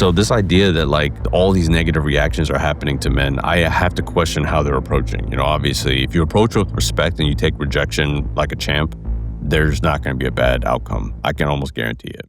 So this idea that like all these negative reactions are happening to men, I have to question how they're approaching. Obviously, if you approach with respect and you take rejection like a champ, there's not going to be a bad outcome. I can almost guarantee it.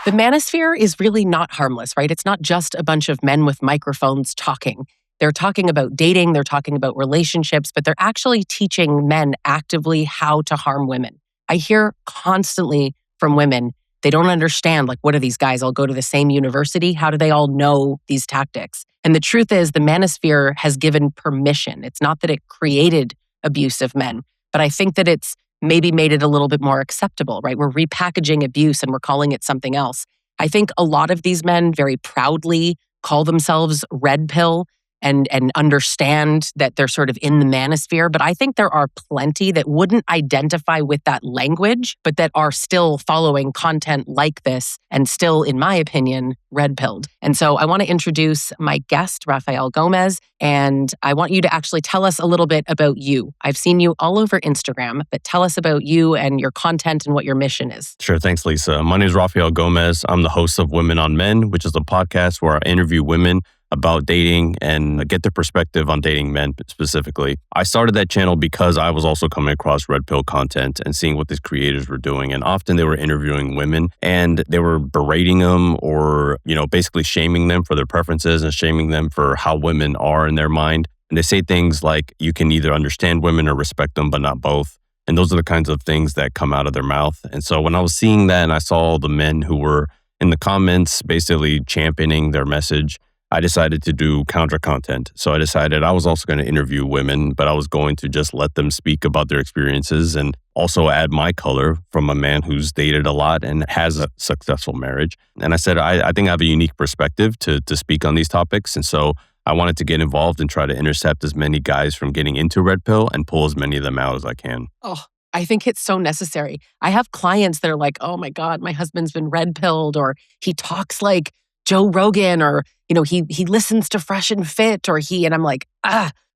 The Manosphere is really not harmless, right? It's not just a bunch of men with microphones talking. They're talking about dating, they're talking about relationships, but they're actually teaching men actively how to harm women. I hear constantly from women, they don't understand, like, what are these guys all go to the same university? How do they all know these tactics? And the truth is, the Manosphere has given permission. It's not that it created abusive men, but I think that it's maybe made it a little bit more acceptable, right? We're repackaging abuse and we're calling it something else. I think a lot of these men very proudly call themselves red pill and understand that they're sort of in the Manosphere. But I think there are plenty that wouldn't identify with that language, but that are still following content like this and still, in my opinion, red pilled. And so I want to introduce my guest, Rafael Gomez, and I want you to actually tell us a little bit about you. I've seen you all over Instagram, but tell us about you and your content and what your mission is. Sure. Thanks, Lisa. My name is Rafael Gomez. I'm the host of Women on Men, which is a podcast where I interview women about dating and get their perspective on dating men specifically. I started that channel because I was also coming across red pill content and seeing what these creators were doing. And often they were interviewing women and they were berating them or, basically shaming them for their preferences and shaming them for how women are in their mind. And they say things like, you can either understand women or respect them, but not both. And those are the kinds of things that come out of their mouth. And so when I was seeing that and I saw the men who were in the comments basically championing their message, I decided to do counter content. So I decided I was also going to interview women, but I was going to just let them speak about their experiences and also add my color from a man who's dated a lot and has a successful marriage. And I said, I think I have a unique perspective to speak on these topics. And so I wanted to get involved and try to intercept as many guys from getting into red pill and pull as many of them out as I can. Oh, I think it's so necessary. I have clients that are like, oh my God, my husband's been red pilled, or he talks like Joe Rogan, or he listens to Fresh and Fit, and I'm like,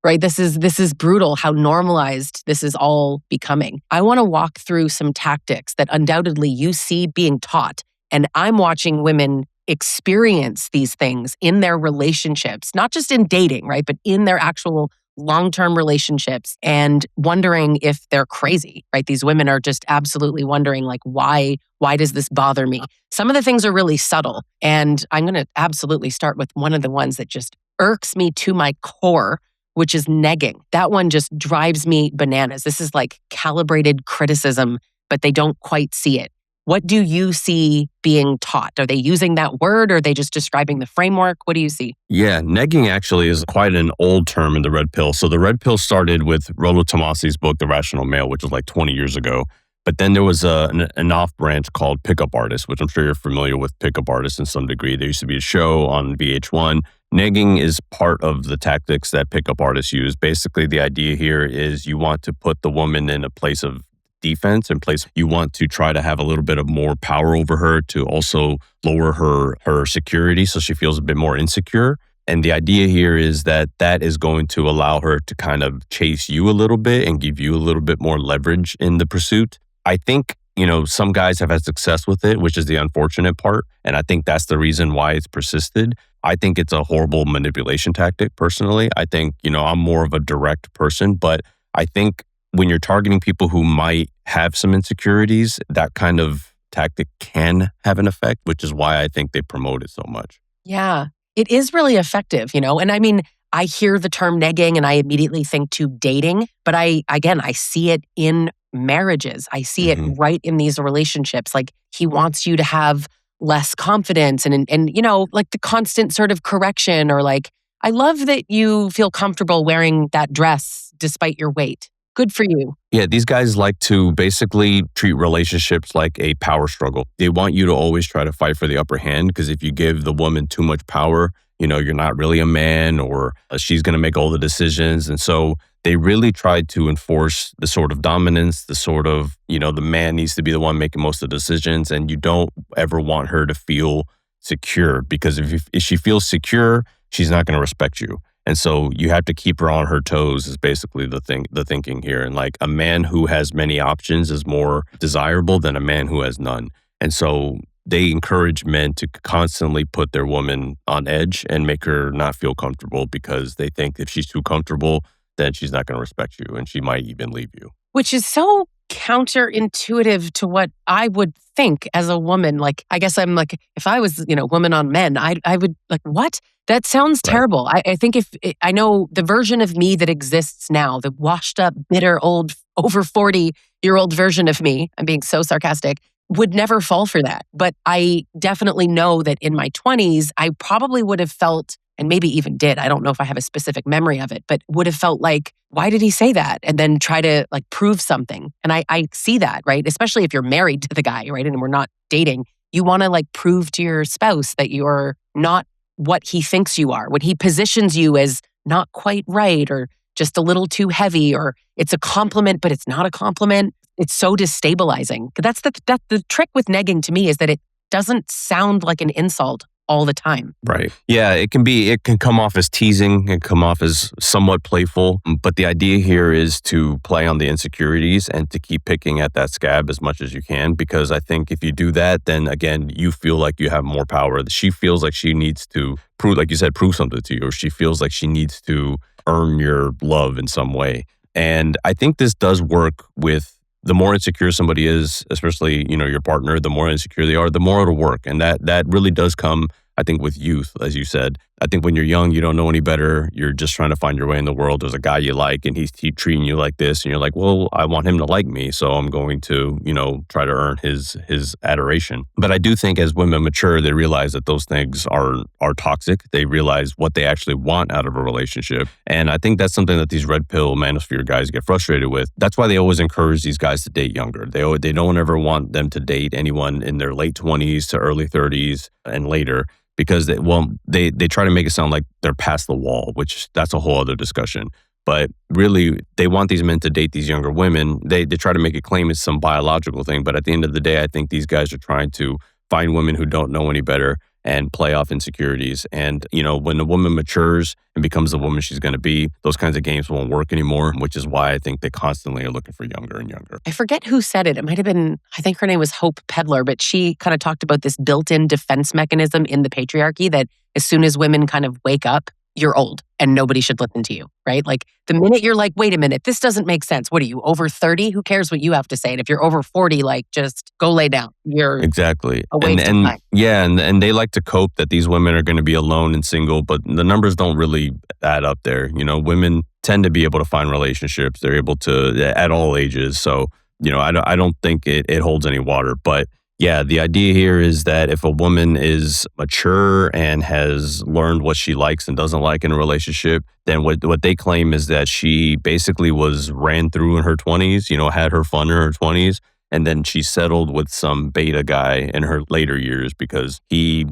right? This is brutal how normalized this is all becoming. I want to walk through some tactics that undoubtedly you see being taught, and I'm watching women experience these things in their relationships, not just in dating, right? But in their actual long-term relationships, and wondering if they're crazy, right? These women are just absolutely wondering, like, why does this bother me? Some of the things are really subtle, and I'm going to absolutely start with one of the ones that just irks me to my core, which is negging. That one just drives me bananas. This is like calibrated criticism, but they don't quite see it. What do you see being taught? Are they using that word, or are they just describing the framework? What do you see? Yeah, negging actually is quite an old term in the red pill. So the red pill started with Rollo Tomassi's book, The Rational Male, which was like 20 years ago. But then there was an off-branch called Pickup Artists, which I'm sure you're familiar with Pickup Artists in some degree. There used to be a show on VH1. Negging is part of the tactics that Pickup Artists use. Basically, the idea here is you want to put the woman in a place of defense, in place you want to try to have a little bit of more power over her to also lower her security so she feels a bit more insecure. And the idea here is that is going to allow her to kind of chase you a little bit and give you a little bit more leverage in the pursuit. I think, some guys have had success with it, which is the unfortunate part. And I think that's the reason why it's persisted. I think it's a horrible manipulation tactic, personally. I think, I'm more of a direct person, but I think when you're targeting people who might have some insecurities, that kind of tactic can have an effect, which is why I think they promote it so much. Yeah, it is really effective, And I mean, I hear the term negging and I immediately think to dating, but I see it in marriages. I see it right in these relationships. Like, he wants you to have less confidence and like the constant sort of correction, or like, I love that you feel comfortable wearing that dress despite your weight. Good for you. Yeah, these guys like to basically treat relationships like a power struggle. They want you to always try to fight for the upper hand, because if you give the woman too much power, you're not really a man, or she's going to make all the decisions. And so they really try to enforce the sort of dominance, the sort of, the man needs to be the one making most of the decisions. And you don't ever want her to feel secure, because if she feels secure, she's not going to respect you. And so you have to keep her on her toes is basically the thinking here. And like a man who has many options is more desirable than a man who has none. And so they encourage men to constantly put their woman on edge and make her not feel comfortable because they think if she's too comfortable, then she's not going to respect you and she might even leave you. Which is so counterintuitive to what I would think as a woman. Like, I guess I'm like, if I was, woman on men, I would like, what? That sounds terrible. I think I know the version of me that exists now, the washed up, bitter, old, over 40-year-old version of me, I'm being so sarcastic, would never fall for that. But I definitely know that in my 20s, I probably would have felt, and maybe even did, I don't know if I have a specific memory of it, but would have felt like, why did he say that? And then try to like prove something. And I see that, right? Especially if you're married to the guy, right? And we're not dating. You want to like prove to your spouse that you're not what he thinks you are, when he positions you as not quite right or just a little too heavy, or it's a compliment, but it's not a compliment. It's so destabilizing. That's the trick with negging to me, is that it doesn't sound like an insult all the time. Right. Yeah, it can come off as teasing, it can come off as somewhat playful, but the idea here is to play on the insecurities and to keep picking at that scab as much as you can, because I think if you do that, then again, you feel like you have more power. She feels like she needs to prove, like you said, prove something to you, or she feels like she needs to earn your love in some way. And I think this does work with the more insecure somebody is, especially, your partner, the more insecure they are, the more it'll work. And that really does come, I think, with youth, as you said. I think when you're young, you don't know any better. You're just trying to find your way in the world. There's a guy you like and he's treating you like this. And you're like, well, I want him to like me. So I'm going to, try to earn his adoration. But I do think as women mature, they realize that those things are toxic. They realize what they actually want out of a relationship. And I think that's something that these red pill manosphere guys get frustrated with. That's why they always encourage these guys to date younger. They don't ever want them to date anyone in their late 20s to early 30s and later, because they try to make it sound like they're past the wall, which that's a whole other discussion. But really, they want these men to date these younger women. They try to make it claim it's some biological thing. But at the end of the day, I think these guys are trying to find women who don't know any better and play off insecurities. And, when the woman matures and becomes the woman she's going to be, those kinds of games won't work anymore, which is why I think they constantly are looking for younger and younger. I forget who said it. It might have been, I think her name was Hope Pedler, but she kind of talked about this built-in defense mechanism in the patriarchy that as soon as women kind of wake up, you're old and nobody should listen to you, right? Like the minute you're like, wait a minute, this doesn't make sense. What are you, over 30? Who cares what you have to say? And if you're over 40, like just go lay down. You're exactly. a waste of time. Yeah, and they like to cope that these women are going to be alone and single, but the numbers don't really add up there. Women tend to be able to find relationships. They're able to at all ages. So, I don't think it holds any water. But yeah, the idea here is that if a woman is mature and has learned what she likes and doesn't like in a relationship, then what they claim is that she basically was ran through in her 20s, had her fun in her 20s, and then she settled with some beta guy in her later years because he,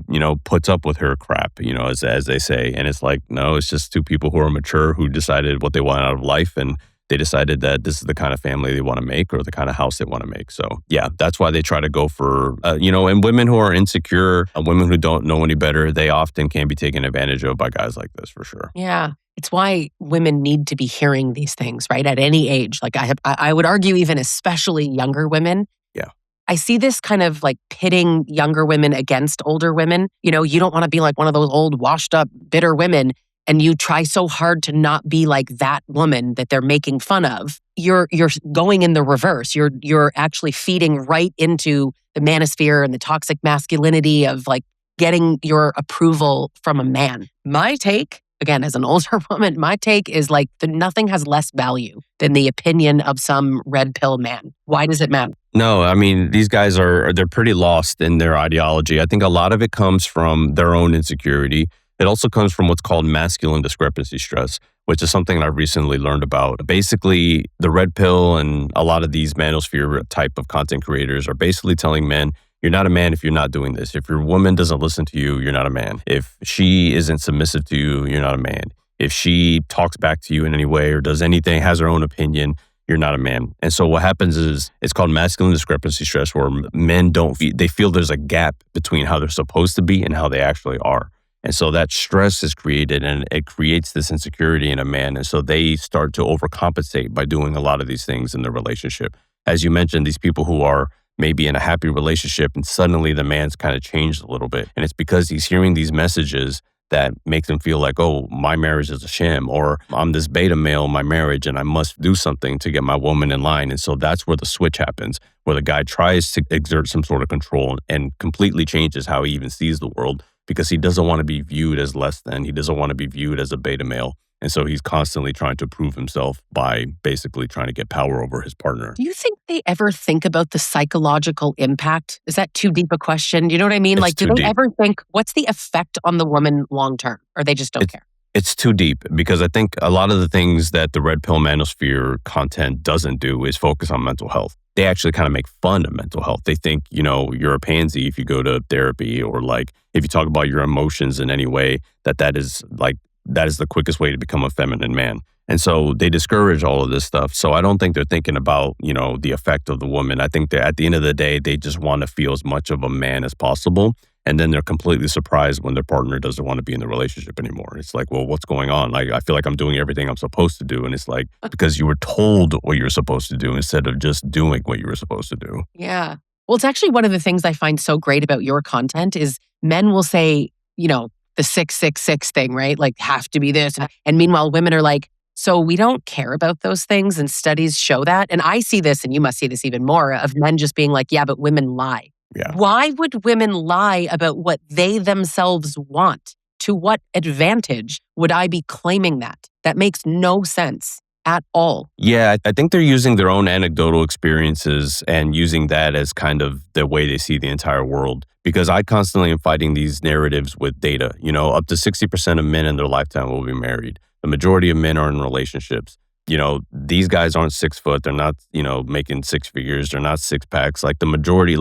puts up with her crap, as they say. And it's like, no, it's just two people who are mature who decided what they want out of life, and they decided that this is the kind of family they want to make or the kind of house they want to make. So yeah, that's why they try to go for, and women who are insecure, women who don't know any better, they often can be taken advantage of by guys like this for sure. Yeah. It's why women need to be hearing these things, right? At any age. Like I would argue even especially younger women. Yeah. I see this kind of like pitting younger women against older women. You don't want to be like one of those old washed up, bitter women. And you try so hard to not be like that woman that they're making fun of, you're going in the reverse. You're actually feeding right into the manosphere and the toxic masculinity of like getting your approval from a man. My take, again, as an older woman, my take is like nothing has less value than the opinion of some red pill man. Why does it matter? No, I mean, these guys they're pretty lost in their ideology. I think a lot of it comes from their own insecurity. It also comes from what's called masculine discrepancy stress, which is something that I've recently learned about. Basically, the red pill and a lot of these manosphere type of content creators are basically telling men, you're not a man if you're not doing this. If your woman doesn't listen to you, you're not a man. If she isn't submissive to you, you're not a man. If she talks back to you in any way or does anything, has her own opinion, you're not a man. And so what happens is it's called masculine discrepancy stress, where men they feel there's a gap between how they're supposed to be and how they actually are. And so that stress is created and it creates this insecurity in a man. And so they start to overcompensate by doing a lot of these things in the relationship. As you mentioned, these people who are maybe in a happy relationship and suddenly the man's kind of changed a little bit. And it's because he's hearing these messages that make them feel like, oh, my marriage is a sham, or I'm this beta male in my marriage and I must do something to get my woman in line. And so that's where the switch happens, where the guy tries to exert some sort of control and completely changes how he even sees the world because he doesn't want to be viewed as less than. He doesn't want to be viewed as a beta male. And so he's constantly trying to prove himself by basically trying to get power over his partner. Do you think they ever think about the psychological impact? Is that too deep a question? Do you know what I mean? It's Do too they deep. ever think, what's the effect on the woman long term? Or they just don't care? It's too deep because I think a lot of the things that the Red Pill Manosphere content doesn't do is focus on mental health. They actually kind of make fun of mental health. They think, you're a pansy if you go to therapy, or if you talk about your emotions in any way, that is the quickest way to become a feminine man. And so they discourage all of this stuff. So I don't think they're thinking about, the effect of the woman. I think that at the end of the day, they just want to feel as much of a man as possible. And then they're completely surprised when their partner doesn't want to be in the relationship anymore. It's like, well, what's going on? I feel like I'm doing everything I'm supposed to do. And it's like, because you were told what you were supposed to do instead of just doing what you were supposed to do. Yeah. Well, it's actually one of the things I find so great about your content is men will say, the 666 thing, right? Have to be this. And meanwhile, women are like, so we don't care about those things. And studies show that. And I see this, and you must see this even more, of men just being like, yeah, but women lie. Yeah. Why would women lie about what they themselves want? To what advantage would I be claiming that? That makes no sense at all. Yeah, I think they're using their own anecdotal experiences and using that as kind of the way they see the entire world. Because I constantly am fighting these narratives with data. Up to 60% of men in their lifetime will be married. The majority of men are in relationships. These guys aren't 6 foot. They're not, making six figures. They're not six packs. The majority,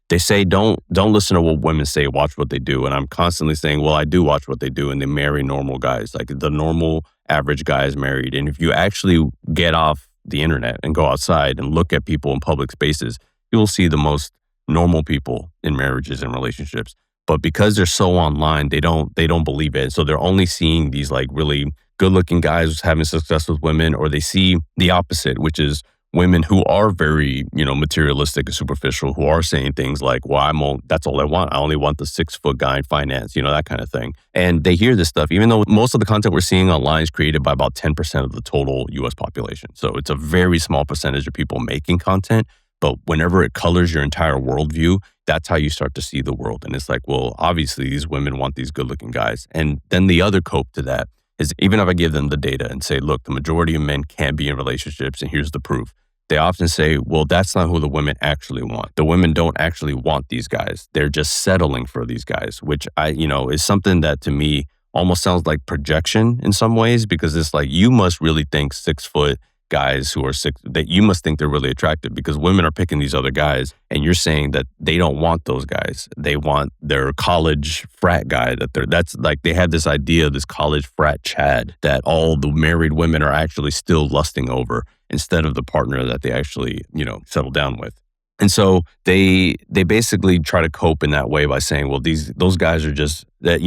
they say, don't listen to what women say, watch what they do. And I'm constantly saying, well, I do watch what they do, and they marry normal guys. The normal average guy is married. And if you actually get off the internet and go outside and look at people in public spaces, you'll see the most normal people in marriages and relationships. But because they're so online, they don't believe it. So they're only seeing these really good-looking guys having success with women, or they see the opposite, which is women who are very, materialistic and superficial, who are saying things like, well, that's all I want. I only want the 6 foot guy in finance, that kind of thing. And they hear this stuff, even though most of the content we're seeing online is created by about 10% of the total US population. So it's a very small percentage of people making content. But whenever it colors your entire worldview, that's how you start to see the world. And it's like, well, obviously these women want these good looking guys. And then the other cope to that is, even if I give them the data and say, look, the majority of men can't be in relationships, and here's the proof. They often say, well, that's not who the women actually want. The women don't actually want these guys. They're just settling for these guys, which is something that to me almost sounds like projection in some ways, because it's like, you must really think 6 foot guys who are six, that you must think they're really attractive, because women are picking these other guys, and you're saying that they don't want those guys. They want their college frat guy they have this idea of this college frat Chad that all the married women are actually still lusting over, instead of the partner that they actually, settle down with. And so they basically try to cope in that way by saying, well, those guys are just that,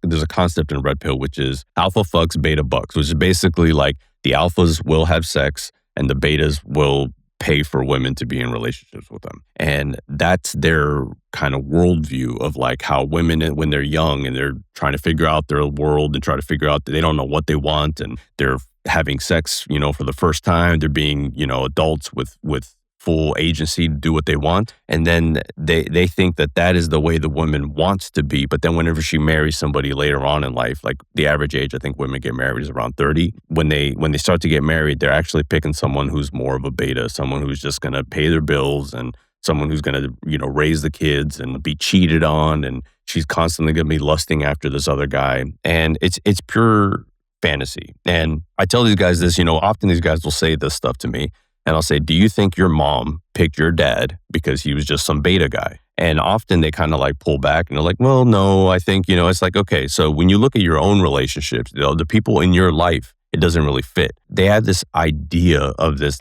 there's a concept in Red Pill, which is alpha fucks, beta bucks, which is basically like the alphas will have sex and the betas will pay for women to be in relationships with them. And that's their kind of worldview of how women, when they're young and they're trying to figure out their world and try to figure out that they don't know what they want, and they're having sex, for the first time, they're being, adults with full agency to do what they want. And then they think that is the way the woman wants to be. But then whenever she marries somebody later on in life, the average age I think women get married is around 30. When they start to get married, they're actually picking someone who's more of a beta, someone who's just going to pay their bills, and someone who's going to, raise the kids and be cheated on. And she's constantly going to be lusting after this other guy. And it's pure fantasy. And I tell these guys this, often these guys will say this stuff to me. And I'll say, do you think your mom picked your dad because he was just some beta guy? And often they kind of pull back and they're like, well, no, I think, it's like, okay, so when you look at your own relationships, the people in your life, it doesn't really fit. They have this idea of this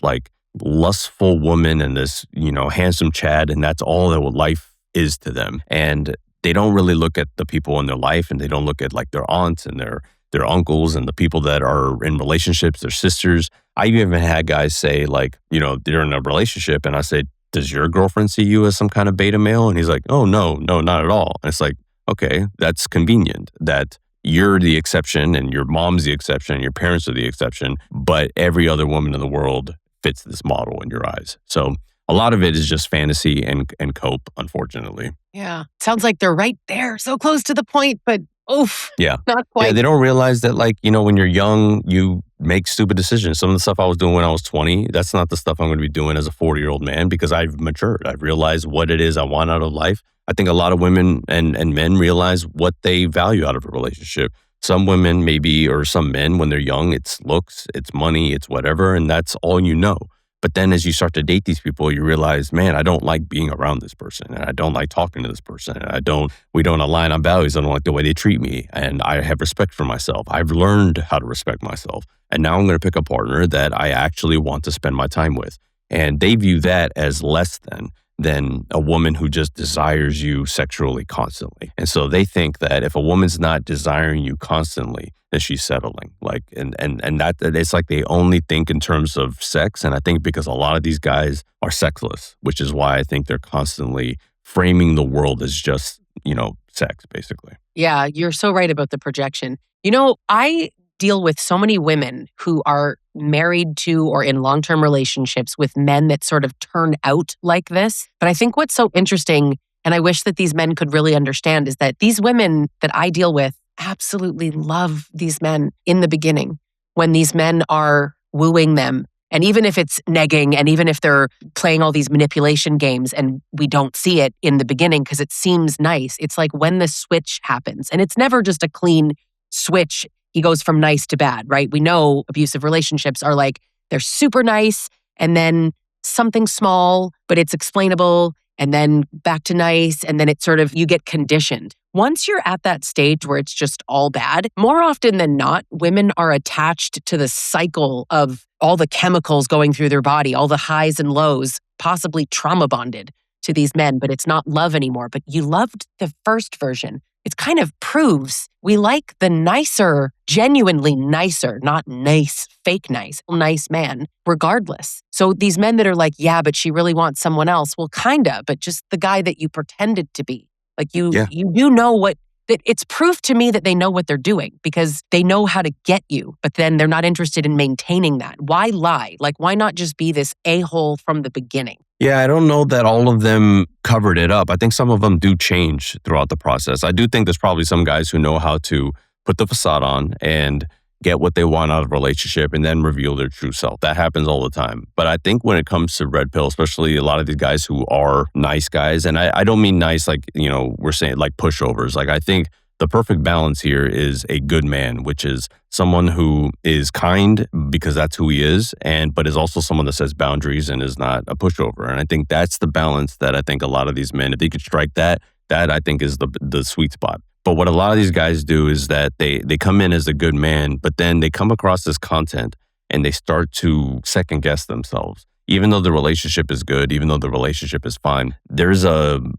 lustful woman and this, handsome Chad, and that's all that what life is to them. And they don't really look at the people in their life, and they don't look at like their aunts and their uncles and the people that are in relationships, their sisters. I even had guys say like, they're in a relationship, and I say, does your girlfriend see you as some kind of beta male? And he's like, oh, no, not at all. And it's like, okay, that's convenient that you're the exception and your mom's the exception and your parents are the exception, but every other woman in the world fits this model in your eyes. So a lot of it is just fantasy and cope, unfortunately. Yeah. Sounds like they're right there, so close to the point, but oof, yeah, not quite. Yeah, they don't realize that, like, when you're young, you make stupid decisions. Some of the stuff I was doing when I was 20, that's not the stuff I'm going to be doing as a 40-year-old man, because I've matured. I've realized what it is I want out of life. I think a lot of women and men realize what they value out of a relationship. Some women maybe, or some men, when they're young, it's looks, it's money, it's whatever, and that's all you know. But then as you start to date these people, you realize, man, I don't like being around this person, and I don't like talking to this person, and we don't align on values. I don't like the way they treat me, and I have respect for myself. I've learned how to respect myself, and now I'm going to pick a partner that I actually want to spend my time with. And they view that as less than a woman who just desires you sexually constantly. And so they think that if a woman's not desiring you constantly, then she's settling. Like, and that it's like they only think in terms of sex. And I think because a lot of these guys are sexless, which is why I think they're constantly framing the world as just, sex, basically. Yeah, you're so right about the projection. I deal with so many women who are married to or in long-term relationships with men that sort of turn out like this. But I think what's so interesting, and I wish that these men could really understand, is that these women that I deal with absolutely love these men in the beginning when these men are wooing them. And even if it's negging, and even if they're playing all these manipulation games and we don't see it in the beginning because it seems nice, it's like when the switch happens. And it's never just a clean switch. He goes from nice to bad, right? We know abusive relationships are like, they're super nice, and then something small, but it's explainable, and then back to nice, and then it's sort of, you get conditioned. Once you're at that stage where it's just all bad, more often than not, women are attached to the cycle of all the chemicals going through their body, all the highs and lows, possibly trauma bonded to these men, but it's not love anymore. But you loved the first version. It kind of proves we like the nicer, genuinely nicer, not nice, fake nice man, regardless. So these men that are like, yeah, but she really wants someone else. Well, kinda, but just the guy that you pretended to be. Like you do know that it's proof to me that they know what they're doing because they know how to get you, but then they're not interested in maintaining that. Why lie? Like, why not just be this a-hole from the beginning? Yeah, I don't know that all of them covered it up. I think some of them do change throughout the process. I do think there's probably some guys who know how to put the facade on and get what they want out of a relationship and then reveal their true self. That happens all the time. But I think when it comes to red pill, especially a lot of these guys who are nice guys, and I don't mean nice like, we're saying like pushovers. Like, I think the perfect balance here is a good man, which is someone who is kind because that's who he is, but is also someone that sets boundaries and is not a pushover. And I think that's the balance that I think a lot of these men, if they could strike that I think is the sweet spot. But what a lot of these guys do is that they come in as a good man, but then they come across this content and they start to second guess themselves. Even though the relationship is good, even though the relationship is fine, there's an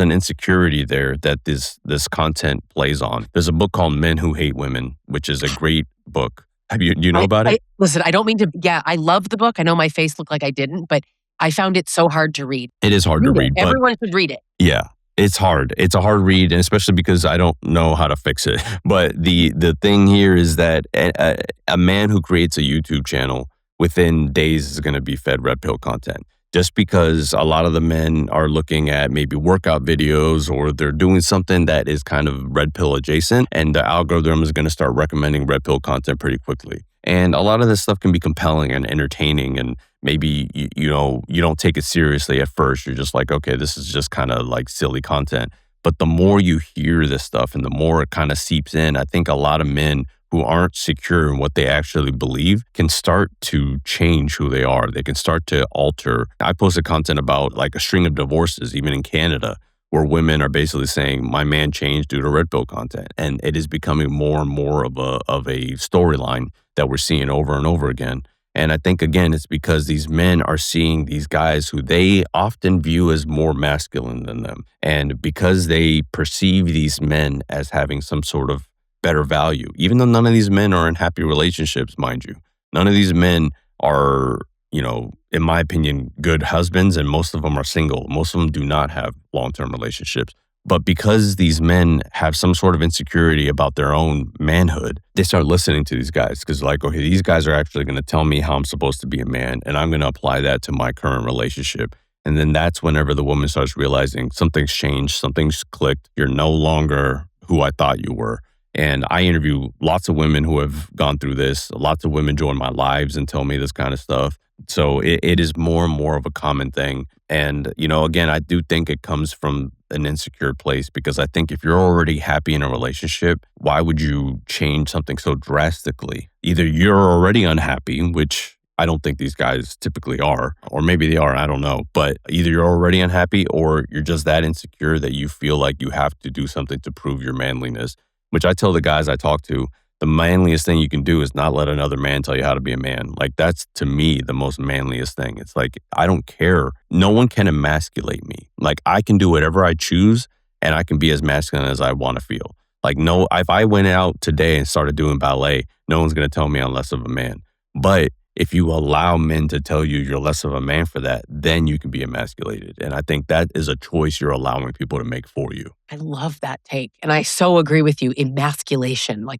insecurity there that this content plays on. There's a book called Men Who Hate Women, which is a great book. Do you know about it? Listen, I don't mean to, I love the book. I know my face looked like I didn't, but I found it so hard to read. It is hard to read. Everyone should read it. Yeah. It's hard. It's a hard read, and especially because I don't know how to fix it. But the thing here is that a man who creates a YouTube channel within days is going to be fed red pill content. Just because a lot of the men are looking at maybe workout videos or they're doing something that is kind of red pill adjacent, and the algorithm is going to start recommending red pill content pretty quickly. And a lot of this stuff can be compelling and entertaining, and maybe you don't take it seriously at first. You're just like, okay, this is just kind of like silly content. But the more you hear this stuff and the more it kind of seeps in, I think a lot of men who aren't secure in what they actually believe can start to change who they are. They can start to alter. I posted content about like a string of divorces, even in Canada, where women are basically saying, my man changed due to red pill content. And it is becoming more and more of a storyline that we're seeing over and over again. And I think, again, it's because these men are seeing these guys who they often view as more masculine than them. And because they perceive these men as having some sort of better value, even though none of these men are in happy relationships, mind you, none of these men are, in my opinion, good husbands, and most of them are single. Most of them do not have long-term relationships. But because these men have some sort of insecurity about their own manhood, they start listening to these guys because okay, these guys are actually going to tell me how I'm supposed to be a man, and I'm going to apply that to my current relationship. And then that's whenever the woman starts realizing something's changed, something's clicked. You're no longer who I thought you were. And I interview lots of women who have gone through this. Lots of women join my lives and tell me this kind of stuff. So it is more and more of a common thing. And, again, I do think it comes from an insecure place, because I think if you're already happy in a relationship, why would you change something so drastically? Either you're already unhappy, which I don't think these guys typically are, or maybe they are, I don't know. But either you're already unhappy or you're just that insecure that you feel like you have to do something to prove your manliness, which I tell the guys I talk to, the manliest thing you can do is not let another man tell you how to be a man. Like, that's, to me, the most manliest thing. It's like, I don't care. No one can emasculate me. Like, I can do whatever I choose, and I can be as masculine as I want to feel. Like, no, if I went out today and started doing ballet, no one's going to tell me I'm less of a man. But if you allow men to tell you you're less of a man for that, then you can be emasculated. And I think that is a choice you're allowing people to make for you. I love that take. And I so agree with you. Emasculation. Like,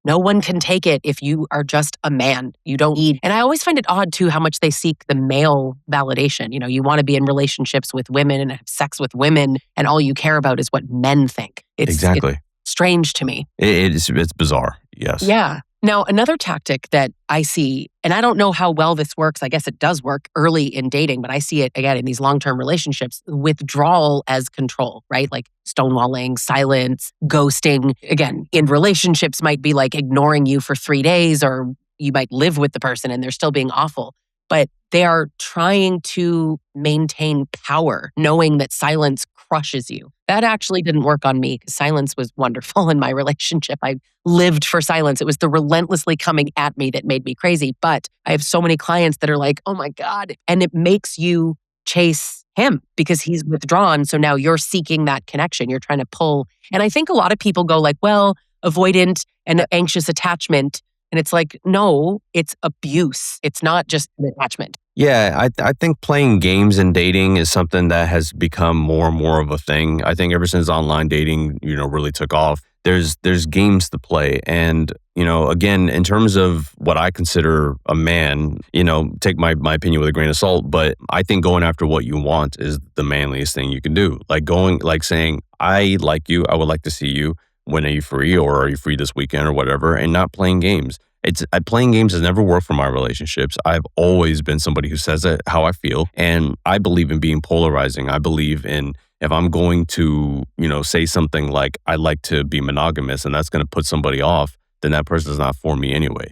no one can take it if you are just a man. You don't need, and I always find it odd too how much they seek the male validation. You want to be in relationships with women and have sex with women, and all you care about is what men think. Exactly. It's strange to me. It's bizarre. Yes. Yeah. Now, another tactic that I see, and I don't know how well this works, I guess it does work early in dating, but I see it again in these long-term relationships, withdrawal as control, right? Like stonewalling, silence, ghosting. Again, in relationships might be like ignoring you for 3 days, or you might live with the person and they're still being awful. But they are trying to maintain power, knowing that silence crushes you. That actually didn't work on me, because silence was wonderful in my relationship. I lived for silence. It was the relentlessly coming at me that made me crazy. But I have so many clients that are like, oh my God. And it makes you chase him because he's withdrawn. So now you're seeking that connection. You're trying to pull. And I think a lot of people go like, well, avoidant and anxious attachment. And it's like, no, it's abuse. It's not just an attachment. Yeah, I think playing games and dating is something that has become more and more of a thing. I think ever since online dating, really took off, there's games to play. And, again, in terms of what I consider a man, take my opinion with a grain of salt, but I think going after what you want is the manliest thing you can do. Like saying, I like you, I would like to see you. When are you free, or are you free this weekend, or whatever, and not playing games. Playing games has never worked for my relationships. I've always been somebody who says it how I feel, and I believe in being polarizing. I believe in, if I'm going to, say something like I like to be monogamous, and that's going to put somebody off, then that person's not for me anyway.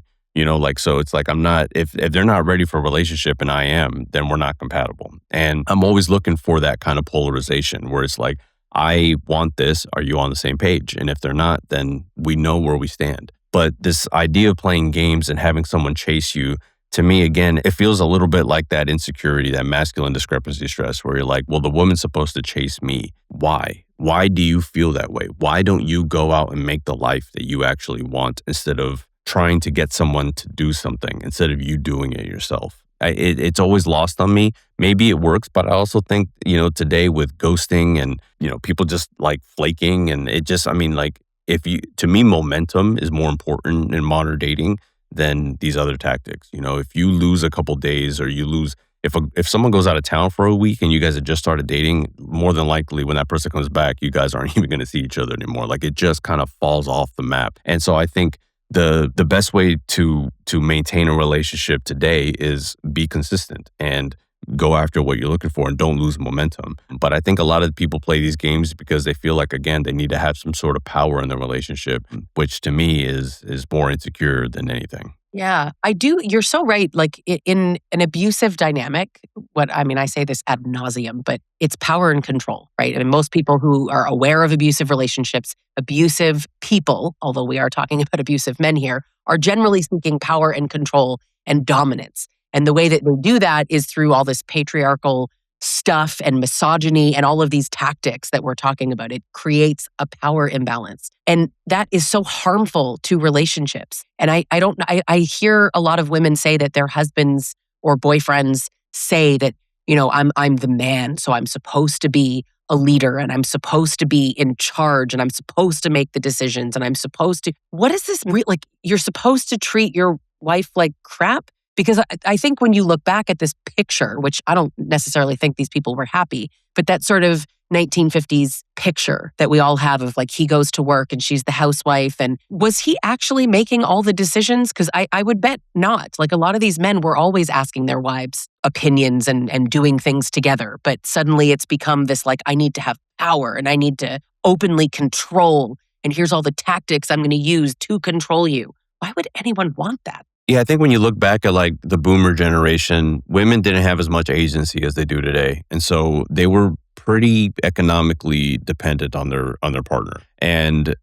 So it's like, I'm not, if they're not ready for a relationship and I am, then we're not compatible. And I'm always looking for that kind of polarization where it's like, I want this. Are you on the same page? And if they're not, then we know where we stand. But this idea of playing games and having someone chase you, to me, again, it feels a little bit like that insecurity, that masculine discrepancy stress, where you're like, well, the woman's supposed to chase me. Why? Why do you feel that way? Why don't you go out and make the life that you actually want, instead of trying to get someone to do something, instead of you doing it yourself? It's always lost on me. Maybe it works, but I also think, today with ghosting and, people just like flaking, and it just, to me, momentum is more important in modern dating than these other tactics. If you lose a couple days, or you lose, if someone goes out of town for a week and you guys have just started dating, more than likely when that person comes back, you guys aren't even going to see each other anymore. Like, it just kind of falls off the map. And so I think the best way to maintain a relationship today is be consistent and go after what you're looking for, and don't lose momentum. But I think a lot of people play these games because they feel like, again, they need to have some sort of power in their relationship, which to me is more insecure than anything. Yeah, I do. You're so right. Like, in an abusive dynamic, I say this ad nauseum, but it's power and control, right? Most people who are aware of abusive relationships, abusive people, although we are talking about abusive men here, are generally seeking power and control and dominance. And the way that they do that is through all this patriarchal stuff and misogyny and all of these tactics that we're talking about. It creates a power imbalance. And that is so harmful to relationships. And I hear a lot of women say that their husbands or boyfriends say that, I'm the man, so I'm supposed to be a leader and I'm supposed to be in charge and I'm supposed to make the decisions and I'm supposed to. What is this? Like, you're supposed to treat your wife like crap? Because I think when you look back at this picture, which I don't necessarily think these people were happy, but that sort of 1950s picture that we all have of like he goes to work and she's the housewife. And was he actually making all the decisions? Because I would bet not. Like a lot of these men were always asking their wives opinions and doing things together. But suddenly it's become this like, I need to have power and I need to openly control. And here's all the tactics I'm going to use to control you. Why would anyone want that? Yeah, I think when you look back at like the boomer generation, women didn't have as much agency as they do today. And so they were pretty economically dependent on their partner. And,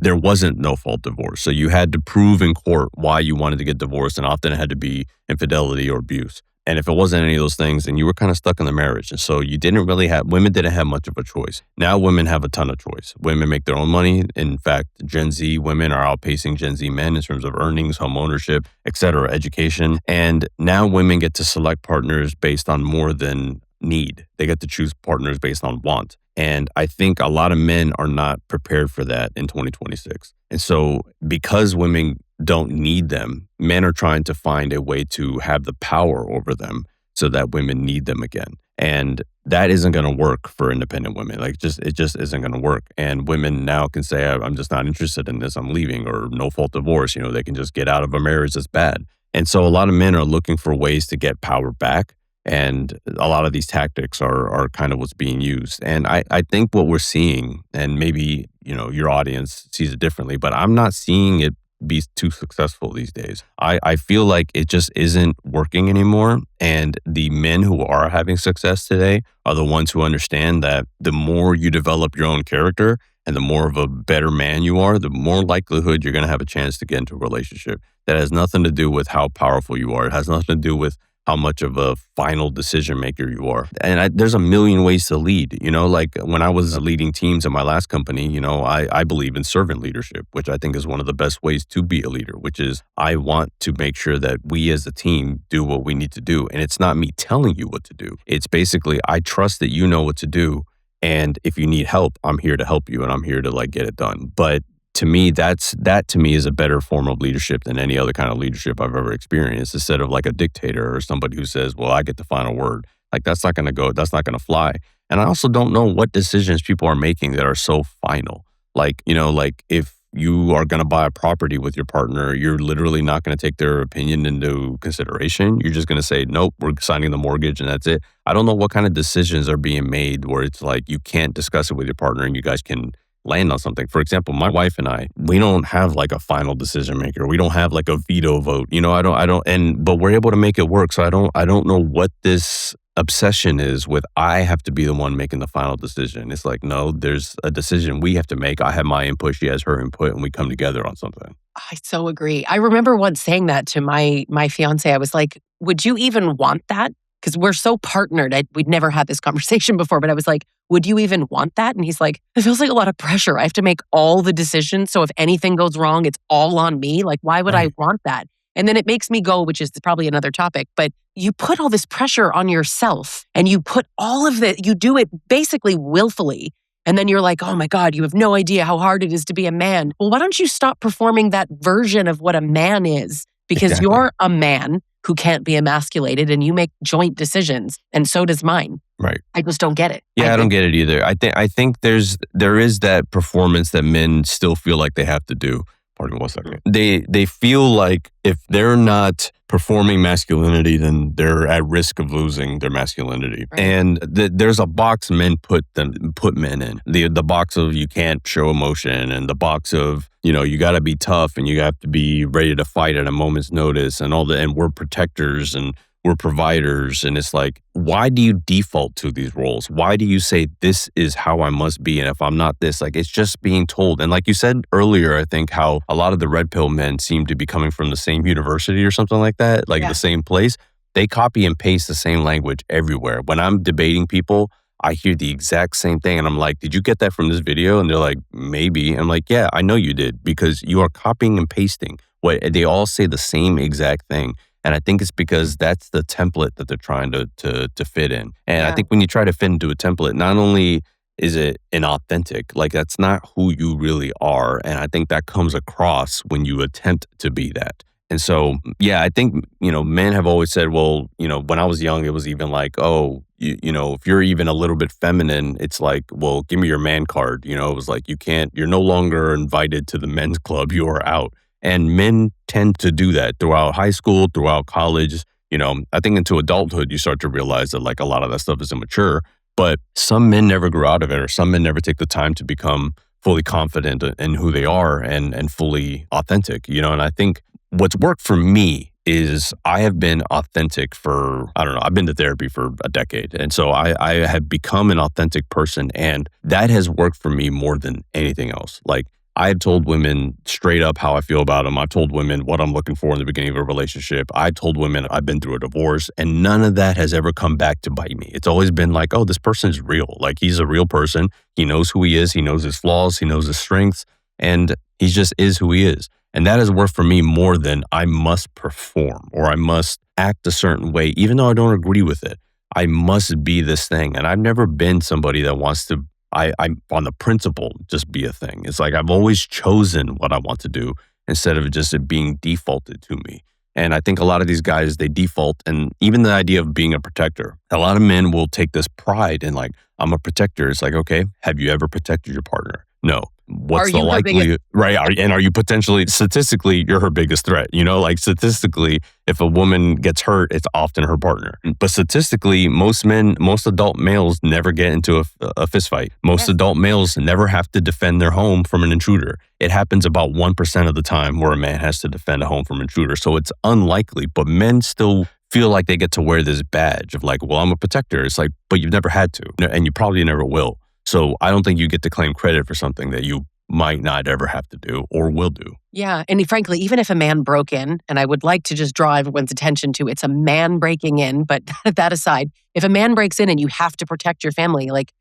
there wasn't no fault divorce. So you had to prove in court why you wanted to get divorced. And often it had to be infidelity or abuse. And if it wasn't any of those things, then you were kind of stuck in the marriage. And so women didn't have much of a choice. Now women have a ton of choice. Women make their own money. In fact, Gen Z women are outpacing Gen Z men in terms of earnings, home ownership, et cetera, education. And now women get to select partners based on more than need. They get to choose partners based on want. And I think a lot of men are not prepared for that in 2026. And so because women don't need them, men are trying to find a way to have the power over them so that women need them again. And that isn't going to work for independent women. Like it just isn't going to work. And women now can say, I'm just not interested in this. I'm leaving, or no fault divorce. They can just get out of a marriage that's bad. And so a lot of men are looking for ways to get power back. And a lot of these tactics are kind of what's being used. And I think what we're seeing, and maybe, your audience sees it differently, but I'm not seeing it be too successful these days. I feel like it just isn't working anymore. And the men who are having success today are the ones who understand that the more you develop your own character and the more of a better man you are, the more likelihood you're going to have a chance to get into a relationship. That has nothing to do with how powerful you are. It has nothing to do with how much of a final decision maker you are. And there's a million ways to lead. Like when I was leading teams in my last company, I believe in servant leadership, which I think is one of the best ways to be a leader, which is I want to make sure that we as a team do what we need to do. And it's not me telling you what to do. It's basically, I trust that you know what to do. And if you need help, I'm here to help you and I'm here to like get it done. But to me, that to me is a better form of leadership than any other kind of leadership I've ever experienced. Instead of like a dictator or somebody who says, well, I get the final word. Like that's not going to fly. And I also don't know what decisions people are making that are so final. Like, like if you are going to buy a property with your partner, you're literally not going to take their opinion into consideration. You're just going to say, nope, we're signing the mortgage and that's it. I don't know what kind of decisions are being made where it's like you can't discuss it with your partner and you guys can land on something. For example, my wife and I, we don't have like a final decision maker. We don't have like a veto vote. But we're able to make it work. So I don't know what this obsession is with. I have to be the one making the final decision. It's like, no, there's a decision we have to make. I have my input, she has her input, and we come together on something. I so agree. I remember once saying that to my fiance. I was like, would you even want that? Because we're so partnered. We'd never had this conversation before, but I was like, would you even want that? And he's like, it feels like a lot of pressure. I have to make all the decisions. So if anything goes wrong, it's all on me. Like, why would I want that? And then it makes me go, which is probably another topic, but you put all this pressure on yourself and you put all of it, you do it basically willfully. And then you're like, oh my God, you have no idea how hard it is to be a man. Well, why don't you stop performing that version of what a man is? Because You're a man who can't be emasculated and you make joint decisions. And so does mine. Right. I just don't get it. Yeah, I don't get it either. I think there is that performance that men still feel like they have to do. Pardon me 1 second. They feel like if they're not performing masculinity, then they're at risk of losing their masculinity. Right. And there's a box men put men in. The box of you can't show emotion, and the box of you got to be tough and you have to be ready to fight at a moment's notice, and all and we're protectors and we're providers. And it's like, why do you default to these roles? Why do you say this is how I must be? And if I'm not this, like it's just being told. And like you said earlier, I think how a lot of the red pill men seem to be coming from the same university or something like that, like the same place. They copy and paste the same language everywhere. When I'm debating people, I hear the exact same thing. And I'm like, did you get that from this video? And they're like, maybe. I'm like, yeah, I know you did, because you are copying and pasting. They all say the same exact thing. And I think it's because that's the template that they're trying to fit in. And I think when you try to fit into a template, not only is it inauthentic, like that's not who you really are. And I think that comes across when you attempt to be that. And so, yeah, I think, men have always said, well, when I was young, it was even like, oh, if you're even a little bit feminine, it's like, well, give me your man card. It was like, you're no longer invited to the men's club, you are out. And men tend to do that throughout high school, throughout college. I think into adulthood, you start to realize that like a lot of that stuff is immature, but some men never grow out of it, or some men never take the time to become fully confident in who they are and fully authentic, and I think what's worked for me is I have been authentic for, I don't know, I've been to therapy for a decade. And so I have become an authentic person, and that has worked for me more than anything else. Like I've told women straight up how I feel about them. I've told women what I'm looking for in the beginning of a relationship. I've told women I've been through a divorce, and none of that has ever come back to bite me. It's always been like, oh, this person's real. Like he's a real person. He knows who he is. He knows his flaws. He knows his strengths, and he just is who he is. And that has worked for me more than I must perform or I must act a certain way, even though I don't agree with it. I must be this thing. And I've never been somebody that wants to, I'm on the principle, just be a thing. It's like I've always chosen what I want to do instead of just it being defaulted to me. And I think a lot of these guys, they default. And even the idea of being a protector, a lot of men will take this pride in like, I'm a protector. It's like, okay, have you ever protected your partner? No. What's the likelihood, right? Are you potentially, statistically, you're her biggest threat? Like statistically, if a woman gets hurt, it's often her partner. But statistically, most adult males never get into a fist fight. Most adult males never have to defend their home from an intruder. It happens about 1% of the time where a man has to defend a home from an intruder. So it's unlikely, but men still feel like they get to wear this badge of like, well, I'm a protector. It's like, but you've never had to, and you probably never will. So I don't think you get to claim credit for something that you might not ever have to do or will do. Yeah. And frankly, even if a man broke in, and I would like to just draw everyone's attention to it's a man breaking in, but that aside, if a man breaks in and you have to protect your family, like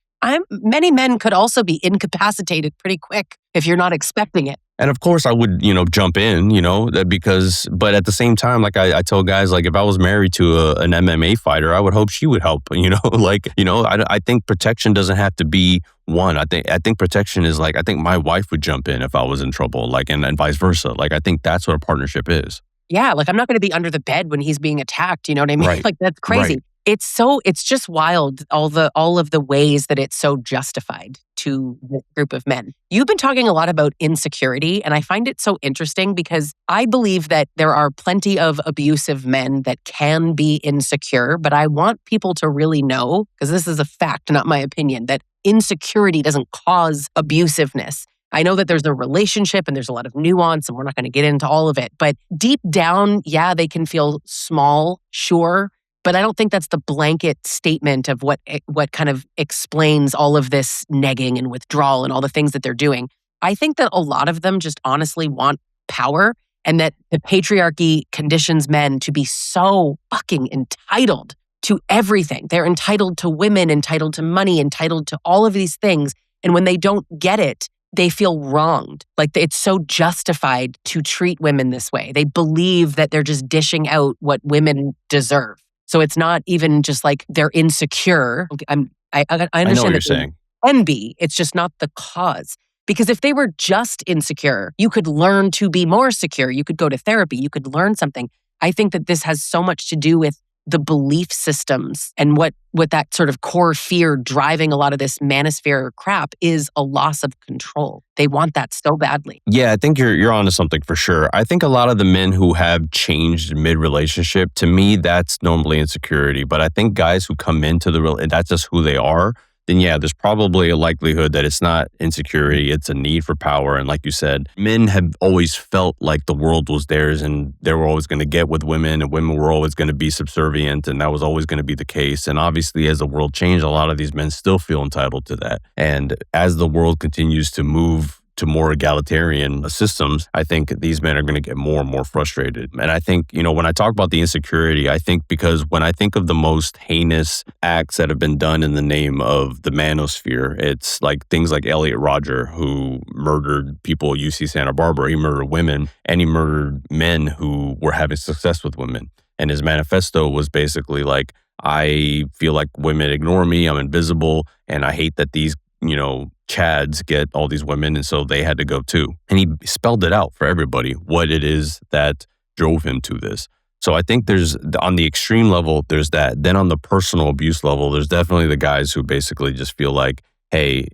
many men could also be incapacitated pretty quick if you're not expecting it. And of course I would, jump in, but at the same time, like I tell guys, like if I was married to an MMA fighter, I would hope she would help, I think protection doesn't have to be one. I think protection is like, I think my wife would jump in if I was in trouble, like, and vice versa. Like, I think that's what a partnership is. Yeah. Like I'm not going to be under the bed when he's being attacked. You know what I mean? Right. Like that's crazy. Right. It's just wild, all of the ways that it's so justified to this group of men. You've been talking a lot about insecurity, and I find it so interesting because I believe that there are plenty of abusive men that can be insecure, but I want people to really know, because this is a fact, not my opinion, that insecurity doesn't cause abusiveness. I know that there's a relationship and there's a lot of nuance, and we're not going to get into all of it, but deep down, yeah, they can feel small, sure. But I don't think that's the blanket statement of what kind of explains all of this negging and withdrawal and all the things that they're doing. I think that a lot of them just honestly want power, and that the patriarchy conditions men to be so fucking entitled to everything. They're entitled to women, entitled to money, entitled to all of these things. And when they don't get it, they feel wronged. Like it's so justified to treat women this way. They believe that they're just dishing out what women deserve. So it's not even just like they're insecure. I understand I know what you're saying. Can be. It's just not the cause. Because if they were just insecure, you could learn to be more secure. You could go to therapy. You could learn something. I think that this has so much to do with the belief systems and what that sort of core fear driving a lot of this manosphere crap is a loss of control. They want that so badly. Yeah, I think you're onto something for sure. I think a lot of the men who have changed mid-relationship, to me, that's normally insecurity. But I think guys who come into that's just who they are. then yeah, there's probably a likelihood that it's not insecurity, it's a need for power. And like you said, men have always felt like the world was theirs and they were always going to get with women and women were always going to be subservient. And that was always going to be the case. And obviously, as the world changed, a lot of these men still feel entitled to that. And as the world continues to move to more egalitarian systems, I think these men are going to get more and more frustrated. And I think, when I talk about the insecurity, I think because when I think of the most heinous acts that have been done in the name of the Manosphere, it's like things like Elliot Rodger, who murdered people at UC Santa Barbara. He murdered women and he murdered men who were having success with women. And his manifesto was basically like, I feel like women ignore me, I'm invisible, and I hate that these Chads get all these women, and so they had to go too. And he spelled it out for everybody what it is that drove him to this. So I think there's, on the extreme level, there's that. Then on the personal abuse level, there's definitely the guys who basically just feel like, hey,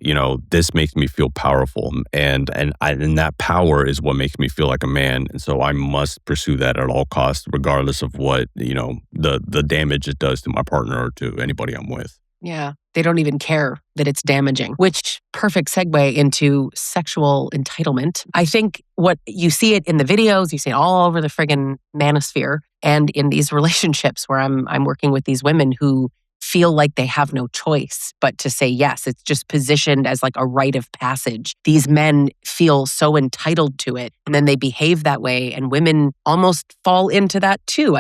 this makes me feel powerful, and that power is what makes me feel like a man, and so I must pursue that at all costs, regardless of what the damage it does to my partner or to anybody I'm with. Yeah, they don't even care that it's damaging, which perfect segue into sexual entitlement. I think what you see it in the videos, you see it all over the friggin' manosphere and in these relationships where I'm working with these women who feel like they have no choice but to say yes. It's just positioned as like a rite of passage. These men feel so entitled to it, and then they behave that way, and women almost fall into that too.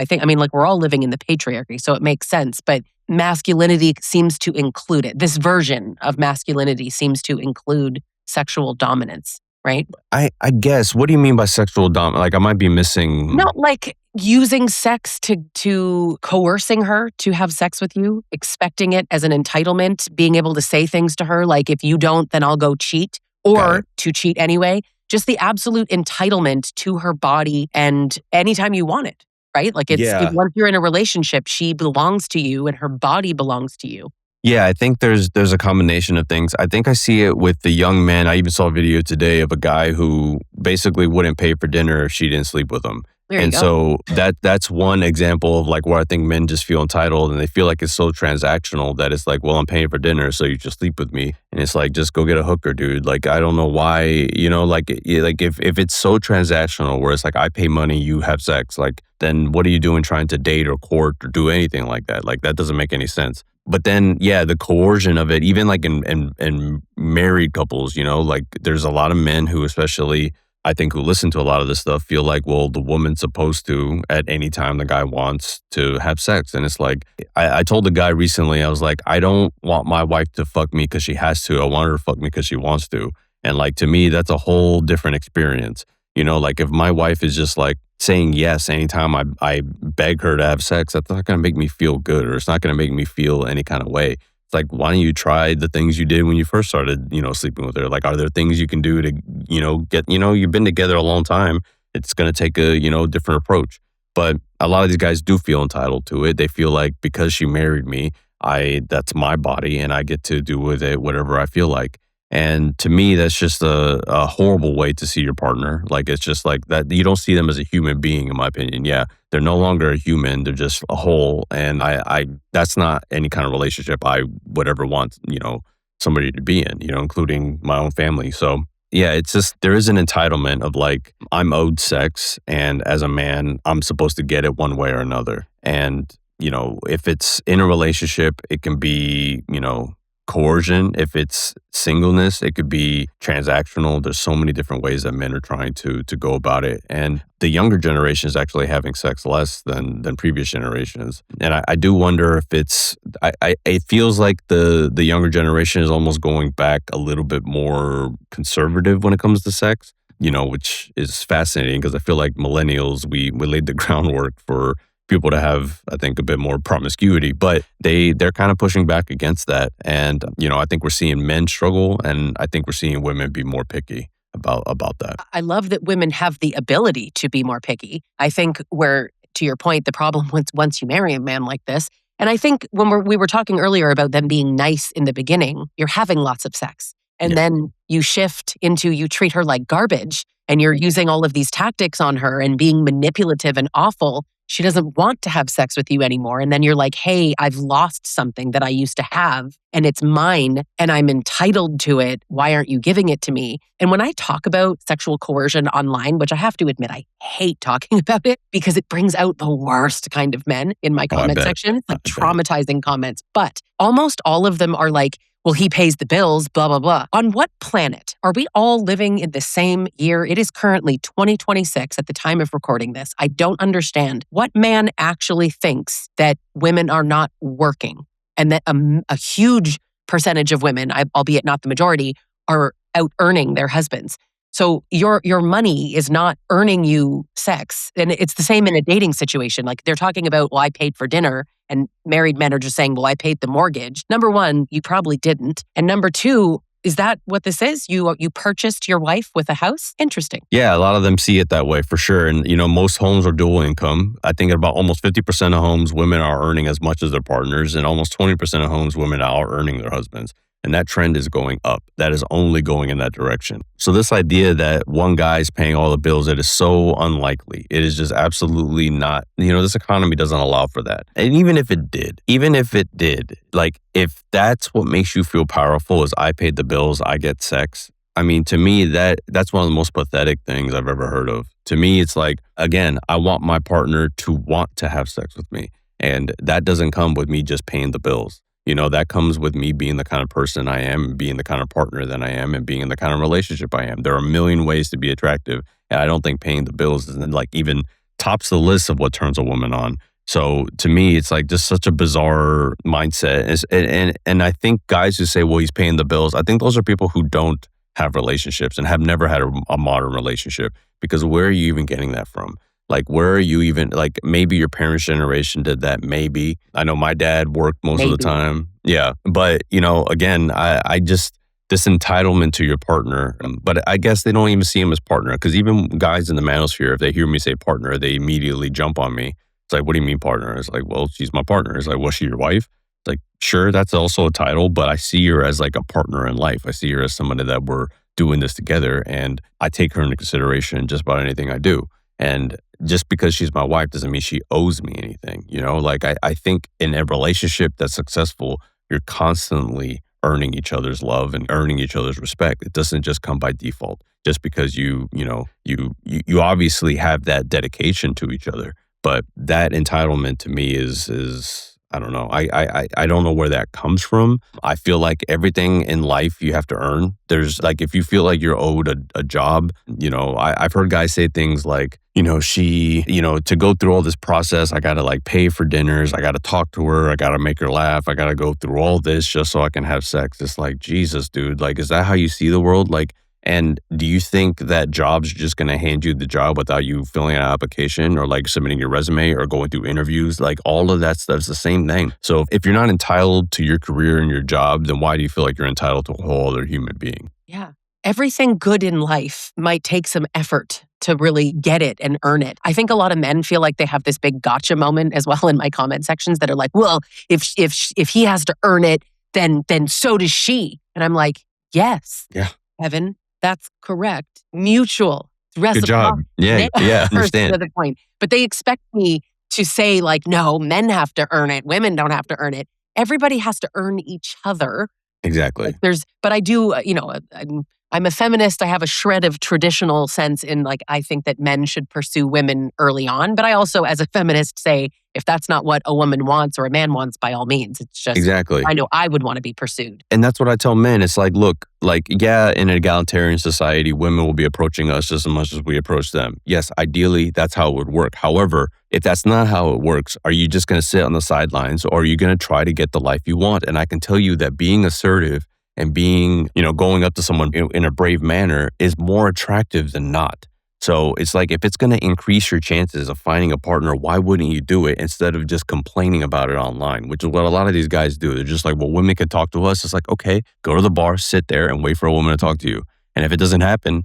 We're all living in the patriarchy, so it makes sense, but masculinity seems to include it. This version of masculinity seems to include sexual dominance, right? I guess. What do you mean by sexual dominance? Like, I might be missing. Not like using sex to coercing her to have sex with you, expecting it as an entitlement, being able to say things to her like, if you don't, then I'll go cheat, or to cheat anyway. Just the absolute entitlement to her body and anytime you want it. Right? Like once you're in a relationship, she belongs to you and her body belongs to you. Yeah, I think there's a combination of things. I think I see it with the young men. I even saw a video today of a guy who basically wouldn't pay for dinner if she didn't sleep with him. And so that's one example of like where I think men just feel entitled and they feel like it's so transactional that it's like, well, I'm paying for dinner, so you just sleep with me. And it's like, just go get a hooker, dude. Like, I don't know why, if it's so transactional where it's like, I pay money, you have sex, like, then what are you doing trying to date or court or do anything like that? Like, that doesn't make any sense. But then, the coercion of it, even like in married couples, like there's a lot of men who, especially I think who listen to a lot of this stuff, feel like, well, the woman's supposed to, at any time the guy wants, to have sex. And it's like, I told the guy recently, I was like, I don't want my wife to fuck me because she has to. I want her to fuck me because she wants to. And like, to me, that's a whole different experience. Like if my wife is just like saying yes anytime I beg her to have sex, that's not going to make me feel good, or it's not going to make me feel any kind of way. It's like, why don't you try the things you did when you first started, sleeping with her? Like, are there things you can do to, get, you've been together a long time. It's going to take a, different approach. But a lot of these guys do feel entitled to it. They feel like because she married me, that's my body and I get to do with it whatever I feel like. And to me, that's just a horrible way to see your partner. Like, it's just like that. You don't see them as a human being, in my opinion. Yeah, they're no longer a human. They're just a whole. And I that's not any kind of relationship I would ever want, somebody to be in, including my own family. So yeah, it's just, there is an entitlement of like, I'm owed sex. And as a man, I'm supposed to get it one way or another. And, if it's in a relationship, it can be, coercion. If it's singleness, it could be transactional. There's so many different ways that men are trying to go about it. And the younger generation is actually having sex less than previous generations. And I do wonder if it feels like the younger generation is almost going back a little bit more conservative when it comes to sex, which is fascinating because I feel like millennials, we laid the groundwork for people to have, I think, a bit more promiscuity, but they're kind of pushing back against that. And, I think we're seeing men struggle, and I think we're seeing women be more picky about that. I love that women have the ability to be more picky. I think where, to your point, the problem once you marry a man like this, and I think when we were talking earlier about them being nice in the beginning, you're having lots of sex. And then you shift into, you treat her like garbage, and you're using all of these tactics on her and being manipulative and awful. she doesn't want to have sex with you anymore. And then you're like, hey, I've lost something that I used to have and it's mine and I'm entitled to it. Why aren't you giving it to me? And when I talk about sexual coercion online, which I have to admit, I hate talking about it because it brings out the worst kind of men in my comment section, like traumatizing comments. But almost all of them are like, well, he pays the bills, blah, blah, blah. On what planet are we all living in the same year? It is currently 2026 at the time of recording this. I don't understand what man actually thinks that women are not working and that a huge percentage of women, albeit not the majority, are out earning their husbands. So your money is not earning you sex. And it's the same in a dating situation. Like they're talking about, well, I paid for dinner. And married men are just saying, well, I paid the mortgage. Number one, you probably didn't. And number two, is that what this is? You purchased your wife with a house? Interesting. Yeah, a lot of them see it that way for sure. And, most homes are dual income. I think about almost 50% of homes, women are earning as much as their partners. And almost 20% of homes, women are earning their husbands. And that trend is going up. That is only going in that direction. So this idea that one guy is paying all the bills, it is so unlikely. It is just absolutely not, this economy doesn't allow for that. And even if it did, like if that's what makes you feel powerful is I paid the bills, I get sex. I mean, to me, that's one of the most pathetic things I've ever heard of. To me, it's like, again, I want my partner to want to have sex with me. And that doesn't come with me just paying the bills. That comes with me being the kind of person I am, being the kind of partner that I am, and being in the kind of relationship I am. There are a million ways to be attractive, and I don't think paying the bills isn't like even tops the list of what turns a woman on. So to me, it's like just such a bizarre mindset. And I think guys who say, well, he's paying the bills, I think those are people who don't have relationships and have never had a modern relationship, because where are you even getting that from? Like, where are you even, like, maybe your parents' generation did that, maybe. I know my dad worked most of the time. Yeah. But, again, I just, this entitlement to your partner, but I guess they don't even see him as partner, because even guys in the manosphere, if they hear me say partner, they immediately jump on me. It's like, what do you mean partner? It's like, well, she's my partner. It's like, was she your wife? It's like, sure, that's also a title, but I see her as like a partner in life. I see her as somebody that we're doing this together, and I take her into consideration in just about anything I do. And just because she's my wife doesn't mean she owes me anything. Like I think in a relationship that's successful, you're constantly earning each other's love and earning each other's respect. It doesn't just come by default, just because you obviously have that dedication to each other. But that entitlement to me is I don't know. I don't know where that comes from. I feel like everything in life you have to earn. There's like, if you feel like you're owed a job, I've heard guys say things like, to go through all this process, I got to like pay for dinners. I got to talk to her. I got to make her laugh. I got to go through all this just so I can have sex. It's like, Jesus, dude, like, is that how you see the world? Like, and do you think that jobs are just going to hand you the job without you filling out an application or like submitting your resume or going through interviews? Like all of that stuff's the same thing. So if you're not entitled to your career and your job, then why do you feel like you're entitled to a whole other human being? Yeah. Everything good in life might take some effort to really get it and earn it. I think a lot of men feel like they have this big gotcha moment as well in my comment sections that are like, well, if he has to earn it, then so does she. And I'm like, yes, yeah, Evan, that's correct. Mutual. Good job. Yeah, understand. To the point. But they expect me to say like, no, men have to earn it. Women don't have to earn it. Everybody has to earn each other. Exactly. But I do, I'm a feminist. I have a shred of traditional sense in like, I think that men should pursue women early on. But I also, as a feminist, say, if that's not what a woman wants or a man wants, by all means, it's just, exactly. I know I would want to be pursued. And that's what I tell men. It's like, look, like, yeah, in an egalitarian society, women will be approaching us just as much as we approach them. Yes, ideally, that's how it would work. However, if that's not how it works, are you just going to sit on the sidelines, or are you going to try to get the life you want? And I can tell you that being assertive and being, going up to someone in a brave manner is more attractive than not. So it's like, if it's going to increase your chances of finding a partner, why wouldn't you do it instead of just complaining about it online, which is what a lot of these guys do. They're just like, well, women can talk to us. It's like, okay, go to the bar, sit there and wait for a woman to talk to you. And if it doesn't happen,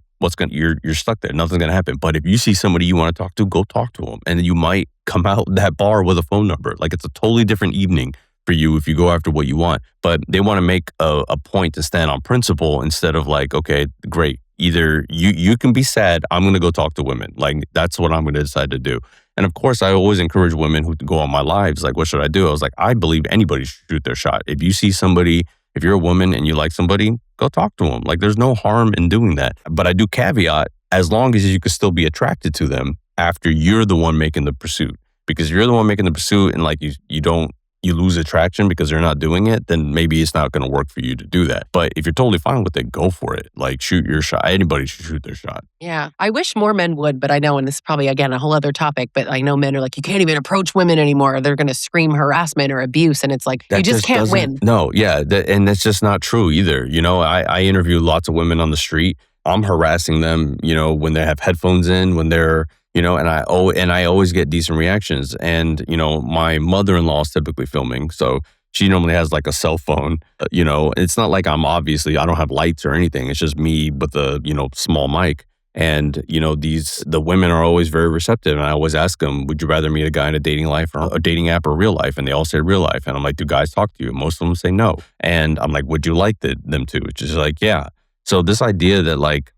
you're stuck there. Nothing's going to happen. But if you see somebody you want to talk to, go talk to them. And you might come out that bar with a phone number. Like, it's a totally different evening for you if you go after what you want. But they want to make a point to stand on principle instead of like, okay, great, either you can be sad. I'm going to go talk to women. Like, that's what I'm going to decide to do. And of course, I always encourage women who go on my lives, like, what should I do? I was like, I believe anybody should shoot their shot. If you see somebody, if you're a woman and you like somebody, go talk to them. Like, there's no harm in doing that. But I do caveat, as long as you can still be attracted to them after you're the one making the pursuit. Because if you're the one making the pursuit and like you lose attraction because they're not doing it, then maybe it's not going to work for you to do that. But if you're totally fine with it, go for it. Like, shoot your shot. Anybody should shoot their shot. Yeah. I wish more men would, but I know, and this is probably, again, a whole other topic, but I know men are like, you can't even approach women anymore. They're going to scream harassment or abuse. And it's like, That you just can't win. No, yeah. And that's just not true either. You know, I interview lots of women on the street. I'm harassing them, you know, when they have headphones in, when they're, you know, and I always get decent reactions. And, you know, my mother-in-law is typically filming. So she normally has like a cell phone. You know, it's not like I don't have lights or anything. It's just me with a, you know, small mic. And, you know, the women are always very receptive. And I always ask them, would you rather meet a guy in a dating life or a dating app or real life? And they all say real life. And I'm like, do guys talk to you? Most of them say no. And I'm like, would you like them to? It's just like, yeah. So this idea that like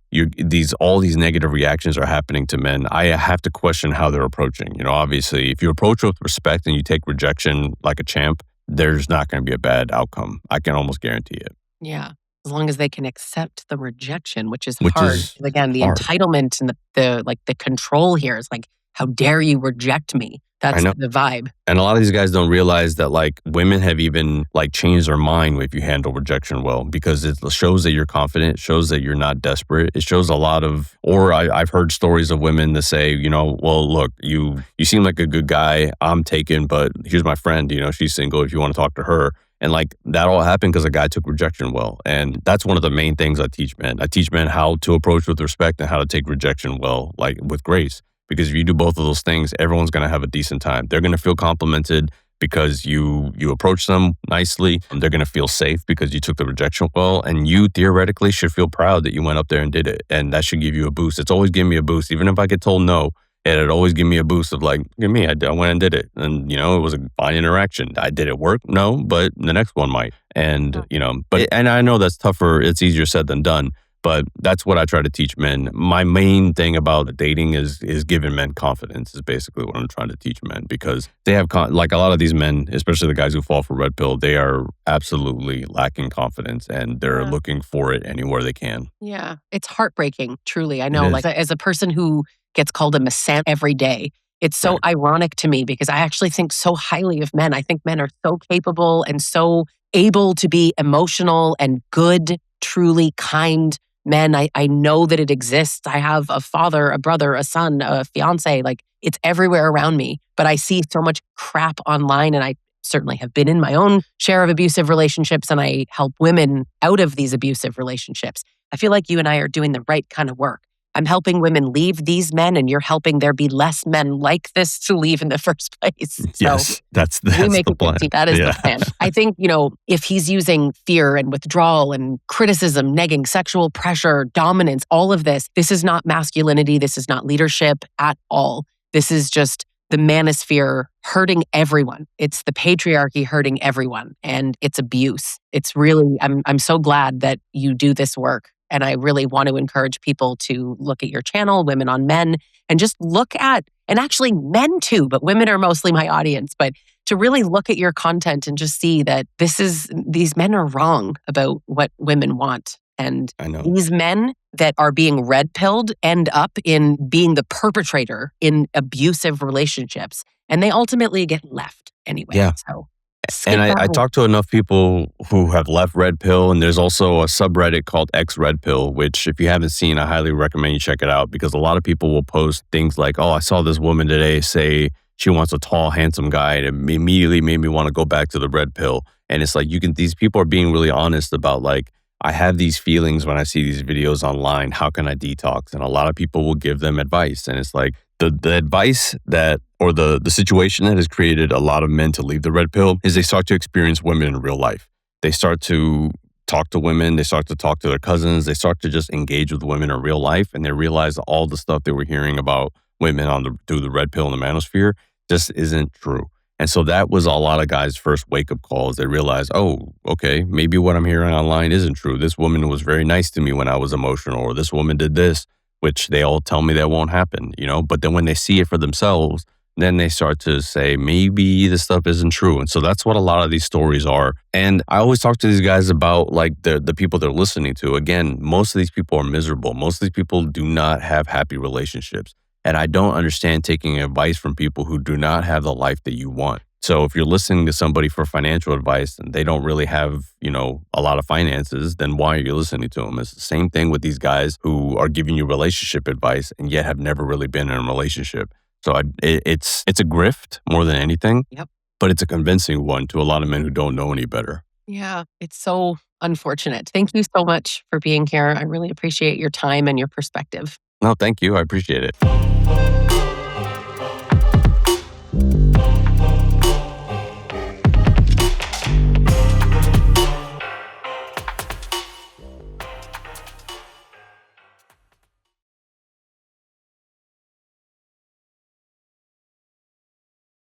all these negative reactions are happening to men, I have to question how they're approaching. You know, obviously, if you approach with respect and you take rejection like a champ, there's not going to be a bad outcome. I can almost guarantee it. Yeah. As long as they can accept the rejection, which is hard. Again, the hard. Entitlement and the control here is like, how dare you reject me? That's the vibe. And a lot of these guys don't realize that like women have even like changed their mind if you handle rejection well, because it shows that you're confident, it shows that you're not desperate. It shows a lot of, or I've heard stories of women that say, you know, well, look, you seem like a good guy. I'm taken, but here's my friend, you know, she's single if you want to talk to her. And like that all happened because a guy took rejection well. And that's one of the main things I teach men. I teach men how to approach with respect and how to take rejection well, like with grace. Because if you do both of those things, everyone's going to have a decent time. They're going to feel complimented because you approach them nicely. They're going to feel safe because you took the rejection well. And you theoretically should feel proud that you went up there and did it. And that should give you a boost. It's always giving me a boost. Even if I get told no, it'd always give me a boost of like, look at me, I went and did it. And, you know, it was a fine interaction. Did it work? No, but the next one might. And, you know, and I know that's tougher. It's easier said than done. But that's what I try to teach men. My main thing about dating is giving men confidence is basically what I'm trying to teach men, because they have, like a lot of these men, especially the guys who fall for red pill, they are absolutely lacking confidence and they're looking for it anywhere they can. Yeah. It's heartbreaking, truly. I know, like as a person who gets called a misant every day, it's so ironic to me because I actually think so highly of men. I think men are so capable and so able to be emotional and good, truly kind men. I know that it exists. I have a father, a brother, a son, a fiance, like it's everywhere around me. But I see so much crap online, and I certainly have been in my own share of abusive relationships, and I help women out of these abusive relationships. I feel like you and I are doing the right kind of work. I'm helping women leave these men, and you're helping there be less men like this to leave in the first place. Yes, that's the plan. That is the plan. I think, you know, if he's using fear and withdrawal and criticism, negging, sexual pressure, dominance, all of this is not masculinity. This is not leadership at all. This is just the manosphere hurting everyone. It's the patriarchy hurting everyone, and it's abuse. It's really, I'm so glad that you do this work. And I really want to encourage people to look at your channel, Women on Men, and just look at, and actually men too, but women are mostly my audience, but to really look at your content and just see that these men are wrong about what women want. And these men that are being red-pilled end up in being the perpetrator in abusive relationships. And they ultimately get left anyway. Yeah. So. And I talked to enough people who have left red pill, and there's also a subreddit called X Red Pill, which if you haven't seen, I highly recommend you check it out, because a lot of people will post things like, oh, I saw this woman today say she wants a tall, handsome guy, and it immediately made me want to go back to the red pill. And it's like, these people are being really honest about like, I have these feelings when I see these videos online. How can I detox? And a lot of people will give them advice. And it's like the advice that, or the situation that has created a lot of men to leave the red pill is they start to experience women in real life. They start to talk to women. They start to talk to their cousins. They start to just engage with women in real life. And they realize all the stuff they were hearing about women through the red pill and the manosphere just isn't true. And so that was a lot of guys' first wake-up calls. They realized, oh, okay, maybe what I'm hearing online isn't true. This woman was very nice to me when I was emotional, or this woman did this, which they all tell me that won't happen, But then when they see it for themselves, then they start to say, maybe this stuff isn't true. And so that's what a lot of these stories are. And I always talk to these guys about like the people they're listening to. Again, most of these people are miserable. Most of these people do not have happy relationships. And I don't understand taking advice from people who do not have the life that you want. So if you're listening to somebody for financial advice and they don't really have, a lot of finances, then why are you listening to them? It's the same thing with these guys who are giving you relationship advice and yet have never really been in a relationship. So it's a grift more than anything. Yep. But it's a convincing one to a lot of men who don't know any better. Yeah, it's so unfortunate. Thank you so much for being here. I really appreciate your time and your perspective. No, thank you. I appreciate it.